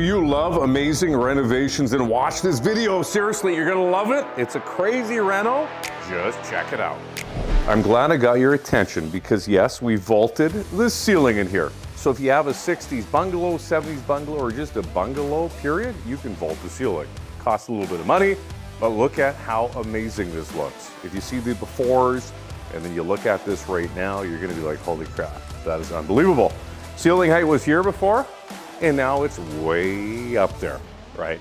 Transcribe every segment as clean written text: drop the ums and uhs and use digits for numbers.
you love amazing renovations? And watch this video. Seriously, you're gonna love it. It's a crazy reno. Just check it out. I'm glad I got your attention because yes, we vaulted the ceiling in here. So if you have a 60s bungalow, 70s bungalow, or just a bungalow, period, you can vault the ceiling. Costs a little bit of money, but look at how amazing this looks. If you see the befores, and then you look at this right now, you're gonna be like, holy crap, that is unbelievable. Ceiling height was here before, and now it's way up there, right?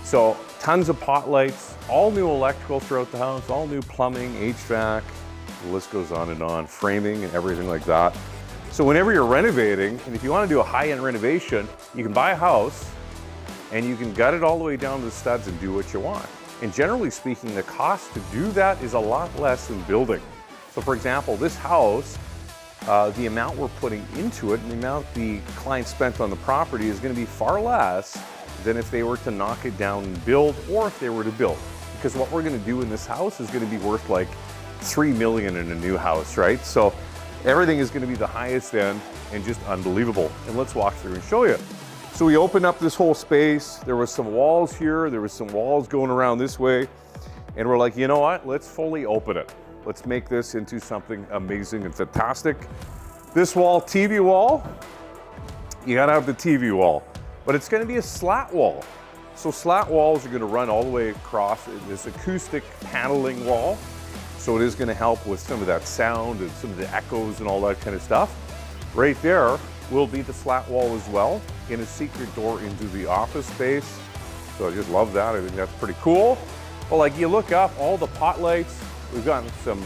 So tons of pot lights, all new electrical throughout the house, all new plumbing, HVAC, the list goes on, framing and everything like that. So whenever you're renovating, and if you want to do a high-end renovation, you can buy a house and you can gut it all the way down to the studs and do what you want. And generally speaking, the cost to do that is a lot less than building. So for example, this house, the amount we're putting into it and the amount the client spent on the property is going to be far less than if they were to knock it down and build, or if they were to build. Because what we're going to do in this house is going to be worth like $3 million in a new house, right? So everything is going to be the highest end and just unbelievable. And let's walk through and show you. So we opened up this whole space. There was some walls here. There was some walls going around this way. And we're like, you know what? Let's fully open it. Let's make this into something amazing and fantastic. This wall, TV wall, you gotta have the TV wall, but it's gonna be a slat wall. So slat walls are gonna run all the way across this acoustic paneling wall. So it is gonna help with some of that sound and some of the echoes and all that kind of stuff. Right there will be the slat wall as well, in a secret door into the office space. So I just love that. I think that's pretty cool. Well, like you look up, all the pot lights, we've got some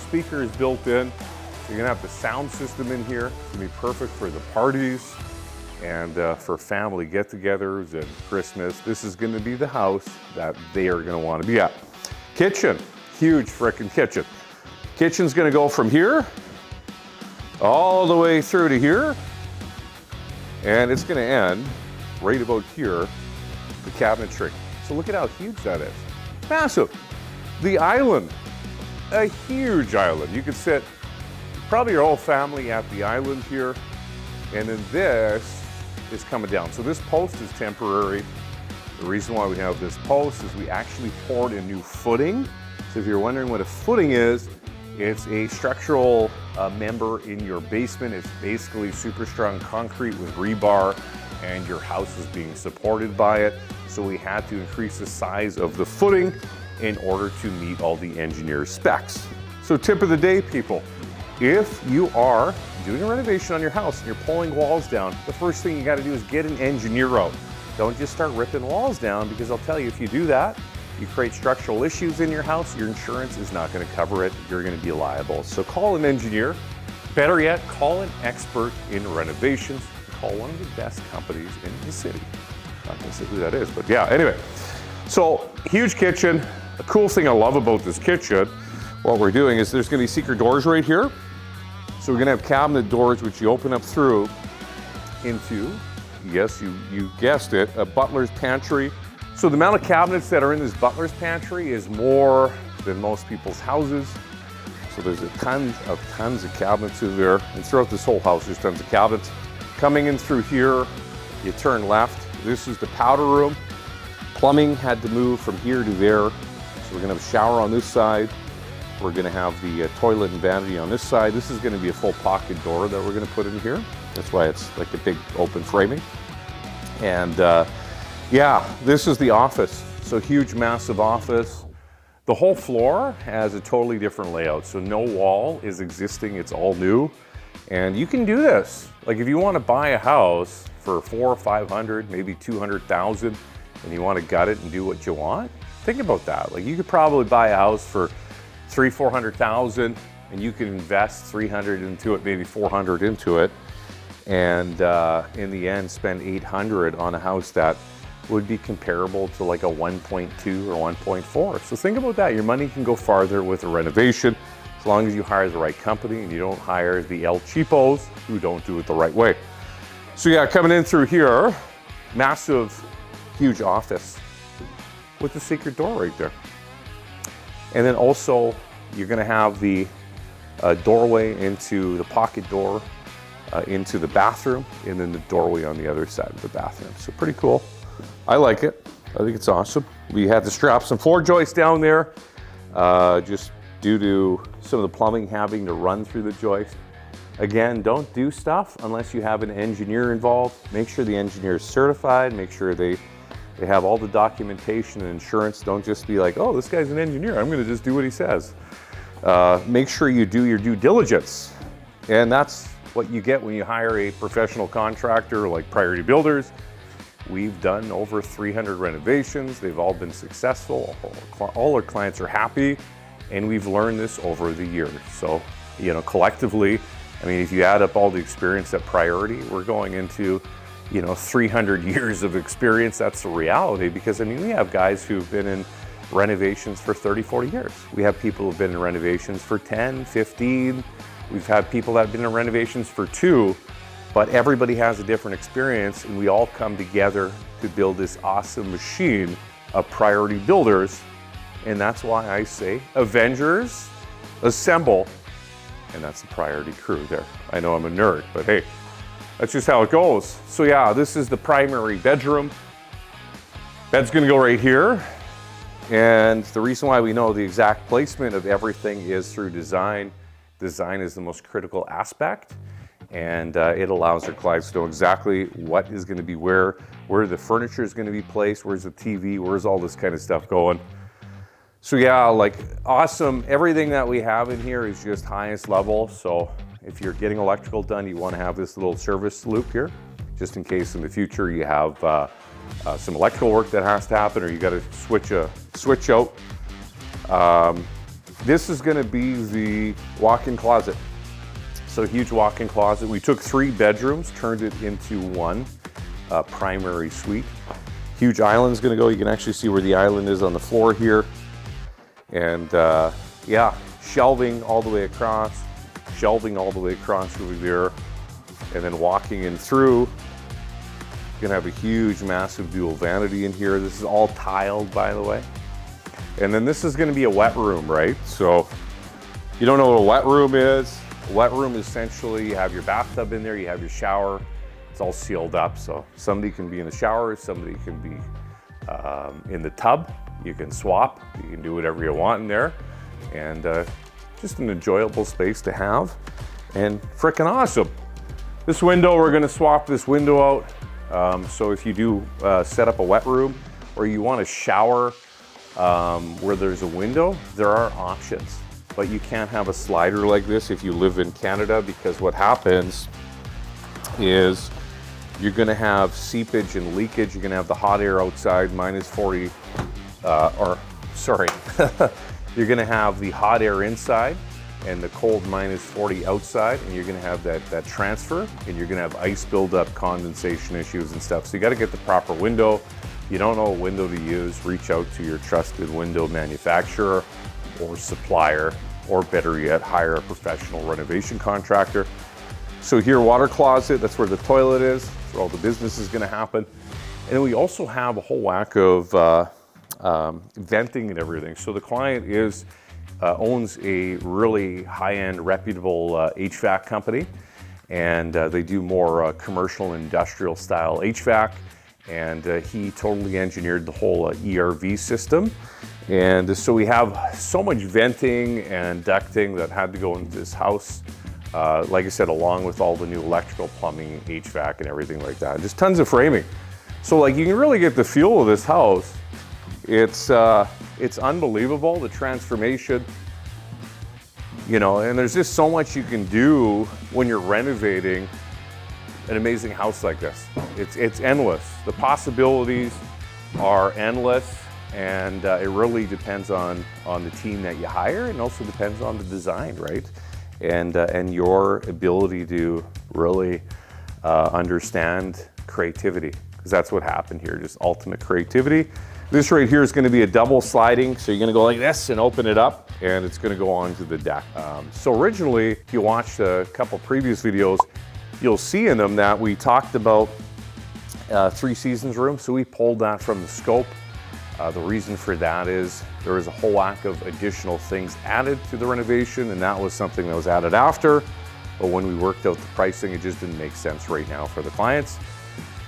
speakers built in. So you're gonna have the sound system in here. It's gonna be perfect for the parties and for family get-togethers and Christmas. This is gonna be the house that they are gonna wanna be at. Kitchen, huge frickin' kitchen. Kitchen's gonna go from here all the way through to here. And it's gonna end right about here, the cabinetry. So look at how huge that is. Massive. The island, a huge island. You could sit probably your whole family at the island here. And then this is coming down. So this post is temporary. The reason why we have this post is we actually poured a new footing. So if you're wondering what a footing is, it's a structural member in your basement. It's basically super strong concrete with rebar, and your house is being supported by it. So we had to increase the size of the footing in order to meet all the engineer's specs. So tip of the day, people, if you are doing a renovation on your house and you're pulling walls down, the first thing you gotta do is get an engineer out. Don't just start ripping walls down, because I'll tell you, if you do that, you create structural issues in your house, your insurance is not gonna cover it, you're gonna be liable. So call an engineer. Better yet, call an expert in renovations. Call one of the best companies in the city. Not gonna say who that is, but yeah, anyway. So, huge kitchen. A cool thing I love about this kitchen, what we're doing is there's gonna be secret doors right here. So we're gonna have cabinet doors which you open up through into, yes, you guessed it, a butler's pantry. So the amount of cabinets that are in this butler's pantry is more than most people's houses. So there's a tons of cabinets in there. And throughout this whole house, there's tons of cabinets. Coming in through here, you turn left. This is the powder room. Plumbing had to move from here to there. So we're gonna have a shower on this side. We're gonna have the toilet and vanity on this side. This is gonna be a full pocket door that we're gonna put in here. That's why it's like a big open framing. And yeah, this is the office. So huge, massive office. The whole floor has a totally different layout. So no wall is existing, it's all new. And you can do this. Like if you wanna buy a house for 400 or 500, maybe 200,000, and you wanna gut it and do what you want, think about that. Like you could probably buy a house for 300,000, 400,000, and you can invest 300 into it, maybe 400 into it. And in the end, spend 800 on a house that would be comparable to like a 1.2 or 1.4. So think about that. Your money can go farther with a renovation as long as you hire the right company and you don't hire the El Cheapos who don't do it the right way. So yeah, coming in through here, massive, huge office with the secret door right there. And then also you're gonna have the doorway into the pocket door. into the bathroom, and then the doorway on the other side of the bathroom. So pretty cool. I like it. I think it's awesome. We had to strap some floor joists down there, just due to some of the plumbing having to run through the joist. Again, don't do stuff unless you have an engineer involved. Make sure the engineer is certified. Make sure they have all the documentation and insurance. Don't just be like, oh, this guy's an engineer, I'm gonna just do what he says. Make sure you do your due diligence. And that's what you get when you hire a professional contractor like Priority Builders. We've done over 300 renovations. They've all been successful. All our clients are happy, and we've learned this over the years. So, you know, collectively, I mean, if you add up all the experience at Priority, we're going into, you know, 300 years of experience. That's the reality, because I mean, we have guys who've been in renovations for 30, 40 years. We have people who've been in renovations for 10, 15. We've had people that have been in renovations for 2, but everybody has a different experience, and we all come together to build this awesome machine of Priority Builders. And that's why I say, Avengers, assemble. And that's the Priority crew there. I know I'm a nerd, but hey, that's just how it goes. So yeah, this is the primary bedroom. Bed's gonna go right here. And the reason why we know the exact placement of everything is through design. Design is the most critical aspect, and it allows our clients to know exactly what is gonna be where the furniture is gonna be placed, where's the TV, where's all this kind of stuff going. So yeah, like awesome. Everything that we have in here is just highest level. So if you're getting electrical done, you want to have this little service loop here, just in case in the future you have some electrical work that has to happen, or you got to switch out. This is going to be the walk-in closet. So huge walk-in closet. We took 3 bedrooms, turned it into one primary suite. Huge island's going to go. You can actually see where the island is on the floor here. And yeah, shelving all the way across over there, and then walking in through, you're gonna have a huge, massive dual vanity in here. This is all tiled, by the way. And then this is gonna be a wet room, right? So you don't know what a wet room is. A wet room, essentially, you have your bathtub in there, you have your shower, it's all sealed up. So somebody can be in the shower, somebody can be in the tub. You can swap, you can do whatever you want in there, and just an enjoyable space to have, and frickin' awesome. This window, we're gonna swap this window out. So if you do set up a wet room, or you want to shower where there's a window, there are options. But you can't have a slider like this if you live in Canada, because what happens is you're gonna have seepage and leakage. You're gonna have the hot air outside, -40, you're gonna have the hot air inside and the cold -40 outside, and you're gonna have that transfer, and you're gonna have ice buildup, condensation issues and stuff. So you gotta get the proper window. If you don't know what window to use, reach out to your trusted window manufacturer or supplier, or better yet, hire a professional renovation contractor. So here, water closet, that's where the toilet is. That's where all the business is gonna happen. And then we also have a whole whack of venting and everything. So the client owns a really high-end, reputable HVAC company, and they do more commercial and industrial style HVAC. And he totally engineered the whole ERV system. And so we have so much venting and ducting that had to go into this house. Like I said, along with all the new electrical, plumbing, HVAC, and everything like that. Just tons of framing. So like you can really get the feel of this house. It's unbelievable, the transformation, you know, and there's just so much you can do when you're renovating an amazing house like this. It's endless. The possibilities are endless, and it really depends on the team that you hire, and also depends on the design, right? And your ability to really understand creativity, because that's what happened here, just ultimate creativity. This right here is going to be a double sliding, so you're going to go like this and open it up, and it's going to go onto the deck. So originally, if you watched a couple previous videos, you'll see in them that we talked about 3 seasons room, so we pulled that from the scope. The reason for that is there was a whole whack of additional things added to the renovation, and that was something that was added after. but when we worked out the pricing, it just didn't make sense right now for the clients.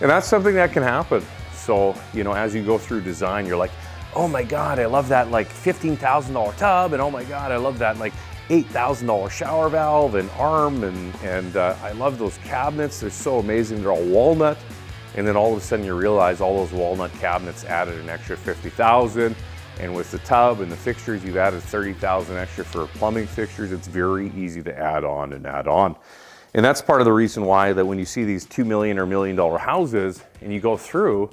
And that's something that can happen. So, you know, as you go through design, you're like, oh my God, I love that like $15,000 tub, and oh my God, I love that like $8,000 shower valve and arm, and I love those cabinets. They're so amazing. They're all walnut. And then all of a sudden you realize all those walnut cabinets added an extra $50,000. And with the tub and the fixtures, you've added $30,000 extra for plumbing fixtures. It's very easy to add on and add on. And that's part of the reason why that when you see these $2 million or $1 million houses and you go through,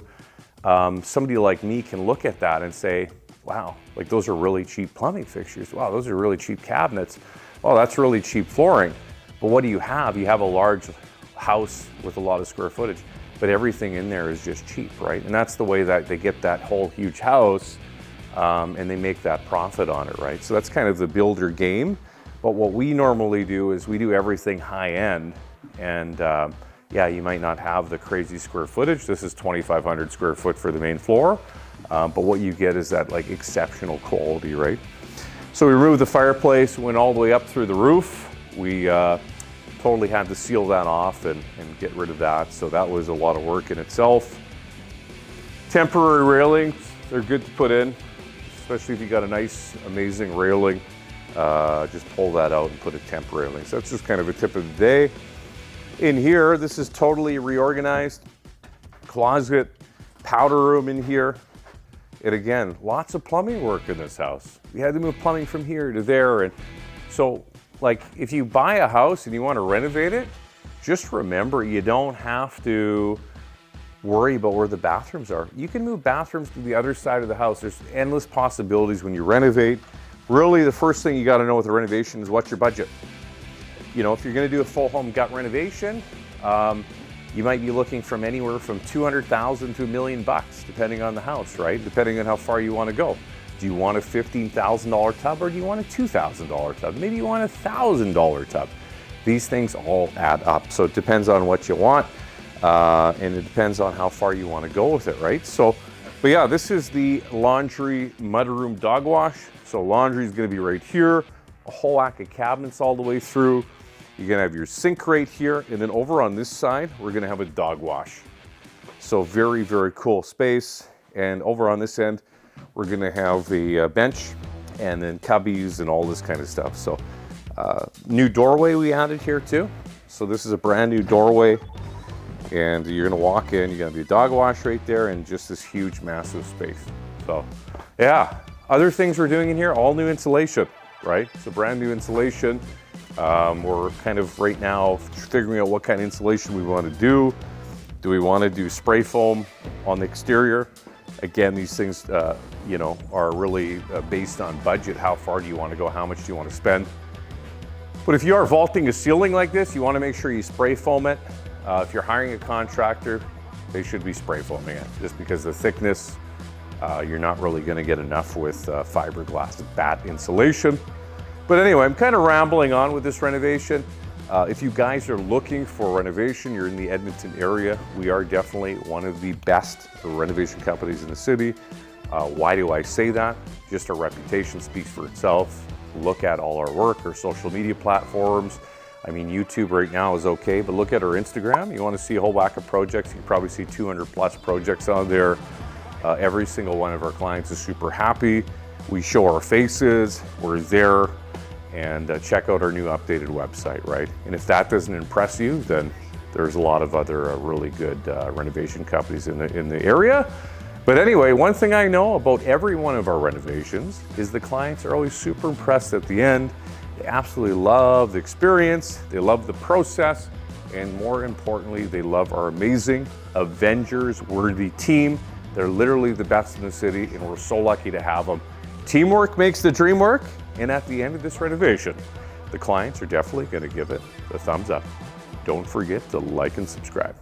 somebody like me can look at that and say, wow, like those are really cheap plumbing fixtures. Wow, those are really cheap cabinets. Oh, that's really cheap flooring. But what do you have? You have a large house with a lot of square footage, but everything in there is just cheap, right? And that's the way that they get that whole huge house and they make that profit on it, right? So that's kind of the builder game. But what we normally do is we do everything high end, and yeah, you might not have the crazy square footage. This is 2,500 square foot for the main floor. But what you get is that like exceptional quality, right? So we removed the fireplace, went all the way up through the roof. We totally had to seal that off and get rid of that. So that was a lot of work in itself. Temporary railings, they're good to put in, especially if you got a nice, amazing railing. Just pull that out and put a temp railing. So that's just kind of a tip of the day. In here, this is totally reorganized. Closet, powder room in here. And again, lots of plumbing work in this house. We had to move plumbing from here to there. And so, like, if you buy a house and you want to renovate it, just remember you don't have to worry about where the bathrooms are. You can move bathrooms to the other side of the house. There's endless possibilities when you renovate. Really, the first thing you got to know with a renovation is what's your budget. You know, if you're going to do a full home gut renovation, you might be looking from anywhere from $200,000 to $1 million, depending on the house, right? Depending on how far you want to go. Do you want a $15,000 tub or do you want a $2,000 tub? Maybe you want a $1,000 tub. These things all add up. So it depends on what you want, and it depends on how far you want to go with it, right? So, but yeah, this is the laundry mudroom dog wash. So laundry is going to be right here, a whole whack of cabinets all the way through. You're gonna have your sink right here, and then over on this side, we're gonna have a dog wash. So very, very cool space. And over on this end, we're gonna have a bench and then cubbies and all this kind of stuff. So new doorway we added here too. So this is a brand new doorway, and you're gonna walk in, you're gonna be a dog wash right there, and just this huge, massive space. So yeah, other things we're doing in here, all new insulation, right? So brand new insulation. We're kind of right now figuring out what kind of insulation we want to do. Do we want to do spray foam on the exterior? Again, these things, you know, are really based on budget. How far do you want to go? How much do you want to spend? But if you are vaulting a ceiling like this, you want to make sure you spray foam it. If you're hiring a contractor, they should be spray foaming it, just because the thickness, you're not really going to get enough with fiberglass batt insulation. But anyway, I'm kind of rambling on with this renovation. If you guys are looking for renovation, you're in the Edmonton area, we are definitely one of the best renovation companies in the city. Why do I say that? Just our reputation speaks for itself. Look at all our work, our social media platforms. I mean, YouTube right now is okay, but look at our Instagram. You want to see a whole whack of projects. You can probably see 200 plus projects on there. Every single one of our clients is super happy. We show our faces, we're there. And check out our new updated website, right? And if that doesn't impress you, then there's a lot of other really good renovation companies in the area. But anyway, one thing I know about every one of our renovations is the clients are always super impressed at the end. They absolutely love the experience, they love the process, and more importantly, they love our amazing Avengers-worthy team. They're literally the best in the city, and we're so lucky to have them. Teamwork makes the dream work. And at the end of this renovation, the clients are definitely going to give it the thumbs up. Don't forget to like and subscribe.